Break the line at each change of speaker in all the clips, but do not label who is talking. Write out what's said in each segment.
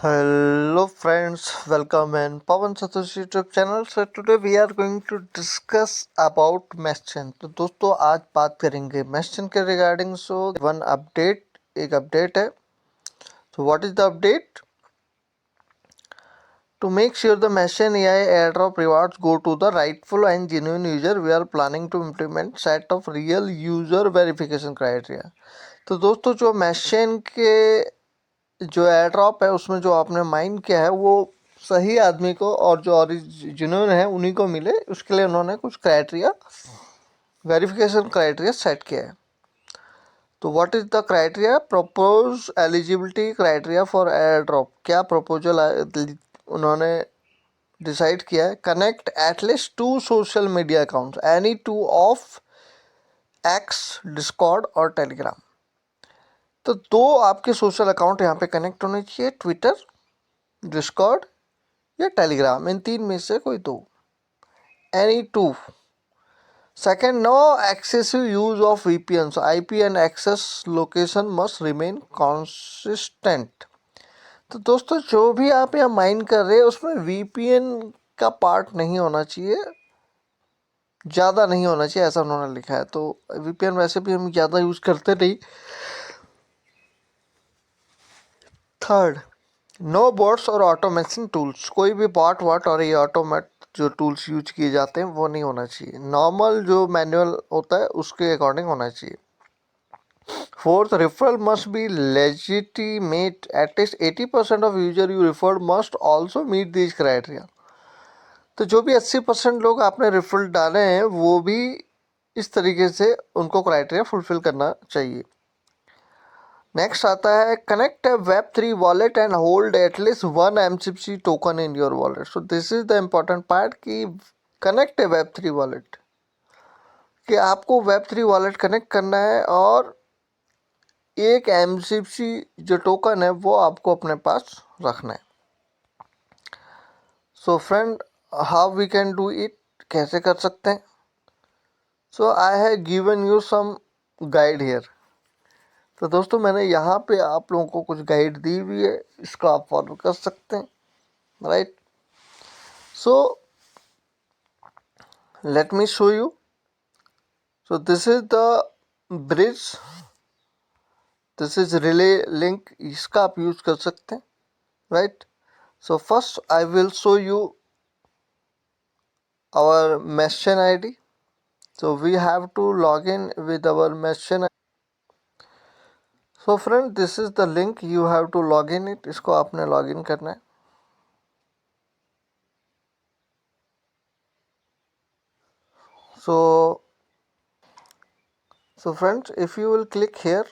Hello friends, welcome in Pawan Satoshi YouTube channel. So today we are going to discuss about Messenger. तो दोस्तों आज बात करेंगे Messenger के regarding. So one update, एक update है. So what is the update? To make sure the Messenger AI airdrop rewards go to the rightful and genuine user, we are planning to implement set of real user verification criteria. तो दोस्तों जो Messenger के जो air drop है उसमें जो आपने mine किया है वो सही आदमी को और जो ओरिजिनल है उन्हीं को मिले, उसके लिए उन्होंने कुछ क्राइटेरिया वेरिफिकेशन क्राइटेरिया सेट किया है. तो what is the criteria? Propose eligibility criteria for air drop. क्या प्रपोजल उन्होंने डिसाइड किया है? Connect at least 2 social media accounts, any 2 of x, Discord और टेलीग्राम. तो 2 आपके सोशल अकाउंट यहाँ पे कनेक्ट होने चाहिए, ट्विटर, डिस्कॉर्ड या टेलीग्राम. इन 3 में से कोई 2, any 2. Second, no excessive use of VPN. IP and access location must remain consistent. तो दोस्तों जो भी आप यहाँ माइन कर रहे हैं उसमें VPN का पार्ट नहीं होना चाहिए, ज़्यादा नहीं होना चाहिए, ऐसा उन्होंने लिखा है. तो VPN वैसे भी हम ज़्यादा यूज़ करते नहीं. थर्ड, नो बॉट्स और ऑटोमेशन टूल्स. कोई भी बॉट वाट और ये ऑटोमेट जो टूल्स यूज किए जाते हैं वो नहीं होना चाहिए. नॉर्मल जो मैनुअल होता है उसके अकॉर्डिंग होना चाहिए. Fourth, referral must be legitimate. At least 80% of user you referred must also meet this criteria. तो जो भी 80% लोग आपने रेफरल डाले हैं वो भी इस तरीके से उनको क्राइटेरिया फुलफिल करना चाहिए. नेक्स्ट आता है connect A Web3 wallet and hold at least 1 MCC token in your wallet. So this is the important part कि कनेक्ट ए Web3 वॉलेट, कि आपको Web3 वॉलेट कनेक्ट करना है और एक MCC जो टोकन है वो आपको अपने पास रखना है. So friend, how we can do it, कैसे कर सकते हैं? So I have given you some guide here. तो दोस्तों मैंने यहाँ पे आप लोगों को कुछ गाइड दी हुई है, इसको आप फॉलो कर सकते हैं, right? So let me show you. So this is the bridge, this is relay link, इसका आप यूज कर सकते हैं, right? So first I will show you our Messenger ID. So we have to log in with our Messenger. So friend, this is the link, you have to log in it. इसको आपने log in करना है. So friends, if you will click here,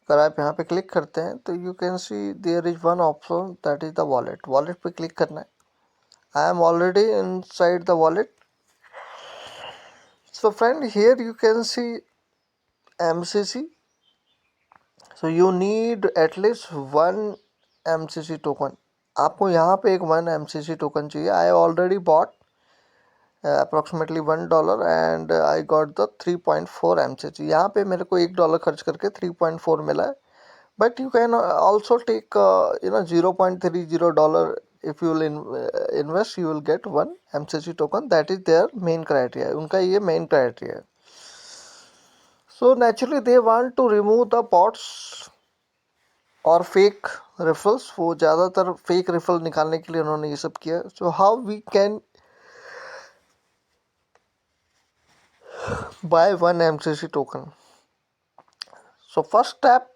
अगर आप यहाँ पे click करते हैं तो you can see there is one option, that is the wallet. Wallet पे क्लिक करना है. I am already inside the wallet. So friend, here you can see MCC. So you need at least 1 MCC token. आपको यहाँ पे एक 1 MCC token चाहिए. I already bought approximately $1 and I got the 3.4 MCC. यहाँ पे मेरे को $1 खर्च करके 3.4 मिला है. But you can also take $0.30. If you will invest, you will get 1 MCC token. That is their main criteria. उनका ये main criteria है. So naturally they want to remove the bots और fake referrals. वो ज़्यादातर fake referral निकालने के लिए उन्होंने ये सब किया. So how we can buy 1 MCC token? So first step,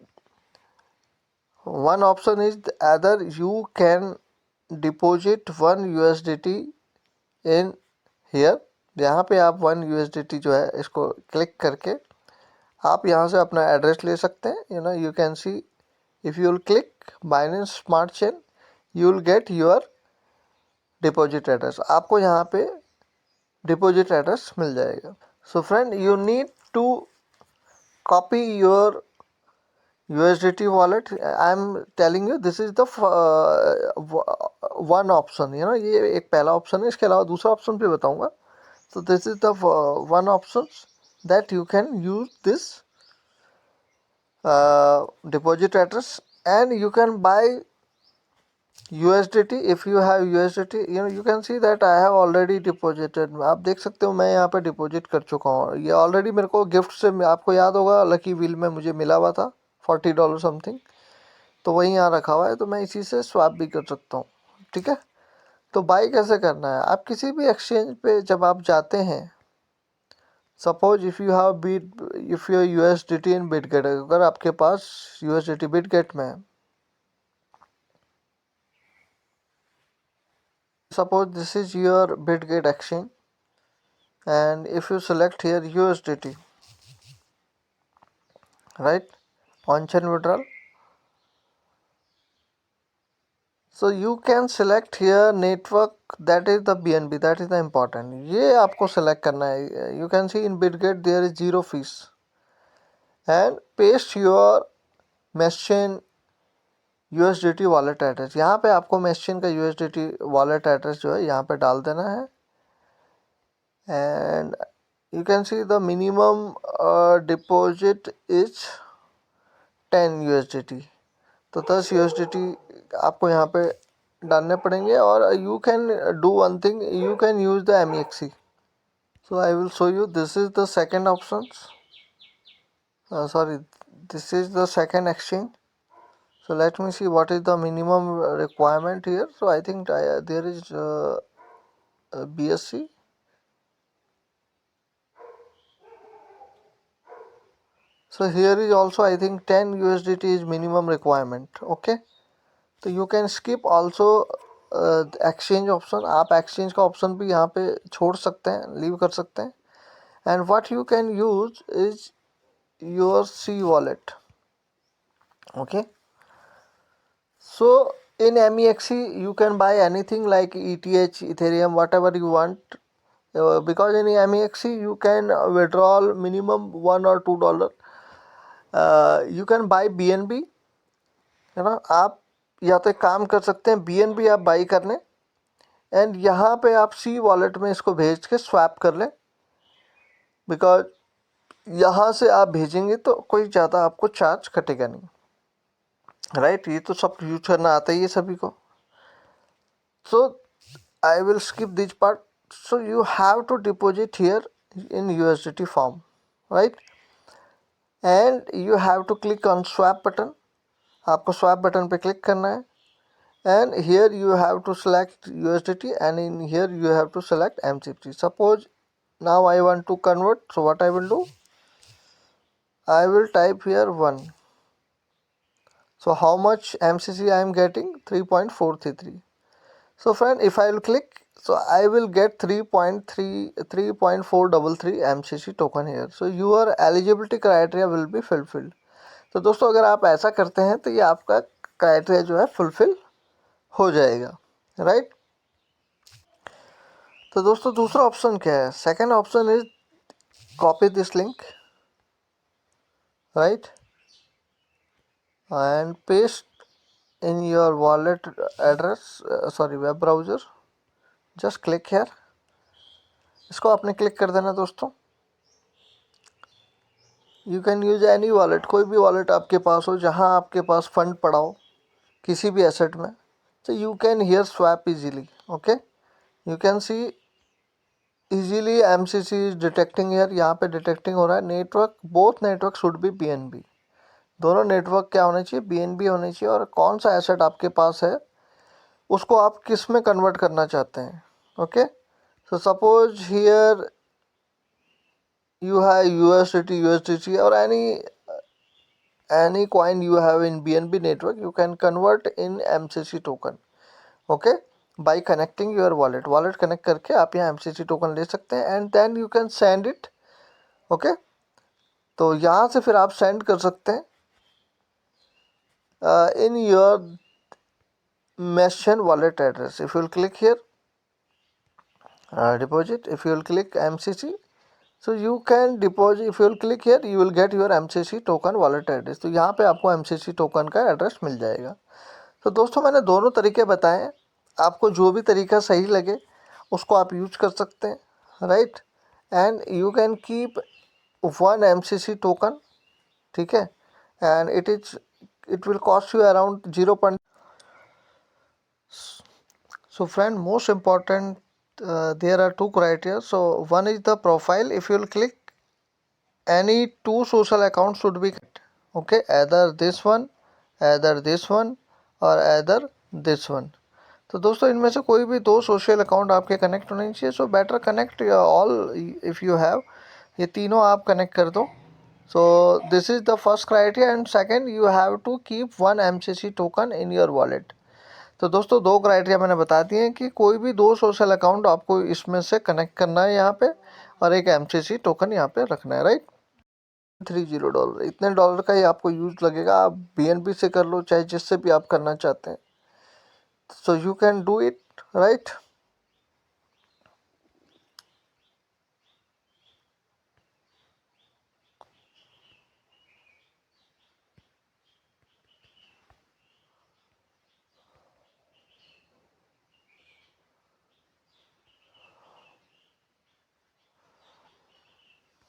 one option is either you can deposit 1 USDT in here. यहाँ पे आप 1 USDT जो है इसको क्लिक करके आप यहाँ से अपना एड्रेस ले सकते हैं. You can see, if you will click Binance smart chain, you will get your deposit address. आपको यहाँ पे डिपॉजिट एड्रेस मिल जाएगा. So friend, you need to copy your USDT wallet. I am telling you this is the one option. ये एक पहला option है. इसके अलावा दूसरा ऑप्शन भी बताऊंगा. So this is the one options that you can use this deposit address, and you can buy USDT, if you have USDT, you can see that I have already deposited. आप देख सकते हो मैं यहाँ पे deposit कर चुका हूँ। ये ऑलरेडी मेरे को गिफ्ट से, आपको याद होगा लकी व्हील में मुझे मिला हुआ था $40 समथिंग, तो वही यहाँ रखा हुआ है, तो मैं इसी से स्वैप भी कर सकता हूँ। ठीक है, तो बाई कैसे करना है, आप किसी भी एक्सचेंज पे जब आप जाते हैं, suppose if you have bit, if your USDT in Bitget, अगर आपके पास USDT बिटगेट में है, suppose this is your Bitget exchange, and if you select here USDT, right, on chain withdrawal, so you can select here network, that is the BNB, that is the important, ये आपको select करना है। You can see in Bitget there is 0 fees, and paste your Meshchain USDT wallet address। यहाँ पे आपको Meshchain का USDT wallet address जो है यहाँ पे डाल देना है, and you can see the minimum deposit is 10 USDT, तो 10 USDT आपको यहाँ पे डालने पड़ेंगे। और you can do one thing, you can use the MEXC। So I will show you, this is the second option, sorry, this is the second exchange. So let me see what is the minimum requirement here. So I think there is BSC. So here is also I think 10 USDT is minimum requirement. Okay, तो you can skip also exchange option, आप exchange का option भी यहाँ पे छोड़ सकते हैं, leave कर सकते हैं। And what you can use is your C wallet. Okay, so in MEXC you can buy anything like ETH, Ethereum, whatever you want, because in MEXC you can withdraw minimum $1 or $2. You can buy BNB, है ना। आप या तो एक काम कर सकते हैं, BNB आप बाई कर लें, एंड यहाँ पे आप C वॉलेट में इसको भेज के स्वैप कर लें, बिकॉज यहाँ से आप भेजेंगे तो कोई ज़्यादा आपको चार्ज कटेगा नहीं, राइट। ये तो सब यूज करना आता ही है सभी को। So I will skip this part. So you have to deposit here in USDT form, right, and you have to click on swap button. आपको स्वैप बटन पे क्लिक करना है, and here you have to select USDT, and in here you have to select MCT. Suppose now I want to convert, so what I will do, I will type here 1. So how much MCC I am getting? 3.433. So friend, if I will click, so I will get 3.433 MCC token here. So your eligibility criteria will be fulfilled. तो दोस्तों अगर आप ऐसा करते हैं तो ये आपका क्राइटेरिया जो है फुलफिल हो जाएगा, राइट। तो दोस्तों दूसरा ऑप्शन क्या है? Second option is copy this link, right, and paste in your wallet address, sorry web browser, just click here. इसको आपने क्लिक कर देना दोस्तों। You can use any wallet, कोई भी वॉलेट आपके पास हो जहां आपके पास फंड पड़ा हो किसी भी एसेट में, तो you can hear swap easily. Okay, you can C easily MCC is detecting here, यहाँ पे डिटेक्टिंग हो रहा है। Network, both network should be BNB, दोनों नेटवर्क क्या होने चाहिए? BNB होने चाहिए। और कौन सा एसेट आपके पास है उसको आप किस में कन्वर्ट करना चाहते हैं। Okay, so suppose here you have USDT or any coin you have in BNB network, you can convert in MCC token, okay, by connecting your wallet connect करके आप यहाँ MCC token ले सकते हैं, and then you can send it, okay। तो यहाँ से फिर आप सेंड कर सकते हैं in your Meshchain wallet address। if you will click here deposit, if you will click MCC, so you can deposit, if you will click here you will get your MCC token wallet address। तो यहाँ पे आपको MCC token का address मिल जाएगा। तो दोस्तों मैंने दोनों तरीके बताए हैं, आपको जो भी तरीका सही लगे उसको आप यूज कर सकते हैं, right. And you can keep 1 MCC token, ठीक है, and it will cost you around 0. So friend, most important, there are two criteria. So one is the profile. If you will click, any two social accounts should be connected. Okay, either this one or either this one. तो दोस्तों इनमें से कोई भी दो social account आपके connect होने चाहिए. So better connect all if you have. ये तीनों आप कनेक्ट कर दो. So this is the first criteria. And second, you have to keep one MCC token in your wallet. तो दोस्तों दो क्राइटेरिया मैंने बता दिए हैं कि कोई भी दो सोशल अकाउंट आपको इसमें से कनेक्ट करना है यहाँ पे, और एक एमसीसी टोकन यहाँ पे रखना है. राइट, $30 इतने डॉलर का ही आपको यूज लगेगा. आप बीएनबी से कर लो, चाहे जिससे भी आप करना चाहते हैं. So you can do it. Right.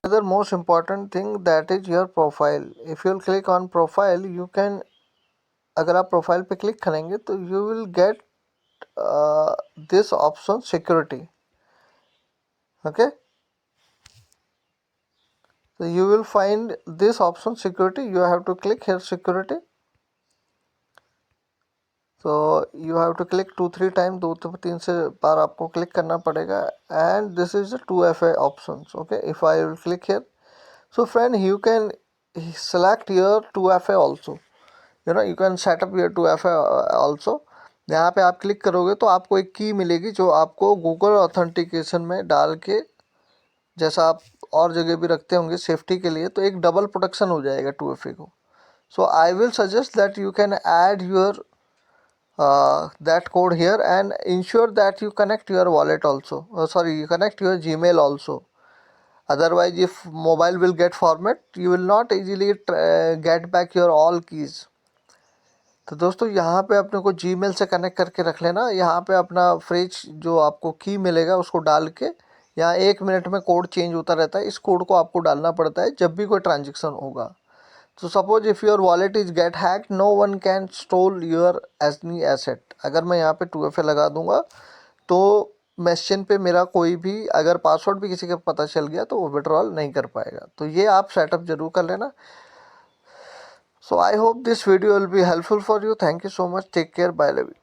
Another most important thing, that is your profile. If you'll click on profile, you can, अगर आप प्रोफाइल पे क्लिक करेंगे तो you will gate this option security. Okay, so you will find this option security. You have to click here security. So you have to click 2-3 time, 2-3 से बार आपको click करना पड़ेगा. And this is 2FA options. Okay, if I will click here, so friend, you can select your 2FA also. You can set up your 2FA also. यहाँ पे आप click करोगे तो आपको एक की मिलेगी जो आपको गूगल ऑथेंटिकेशन में डाल के, जैसा आप और जगह भी रखते होंगे सेफ्टी के लिए, तो एक डबल प्रोटेक्शन हो जाएगा 2FA को. So I will suggest that you can add your that code here and ensure that you connect your wallet also. You connect your Gmail also. Otherwise, if mobile will get format, you will not easily get back your all keys. तो दोस्तों यहाँ पे अपने को Gmail से connect करके रख लेना. यहाँ पे अपना फ्रेज जो आपको की मिलेगा उसको डाल के, यहाँ 1 मिनट में कोड चेंज होता रहता है. इस कोड को आपको डालना पड़ता है जब भी कोई ट्रांजेक्शन होगा. तो suppose if your wallet is get hacked, no one can stole your any asset. अगर मैं यहाँ पे 2FA लगा दूंगा तो मैशन पे मेरा कोई भी अगर पासवर्ड भी किसी का पता चल गया तो वो विड्रॉल नहीं कर पाएगा. तो ये आप सेटअप जरूर कर लेना. So I hope this video will be helpful for you. Thank you so much. Take care. Bye. Love you.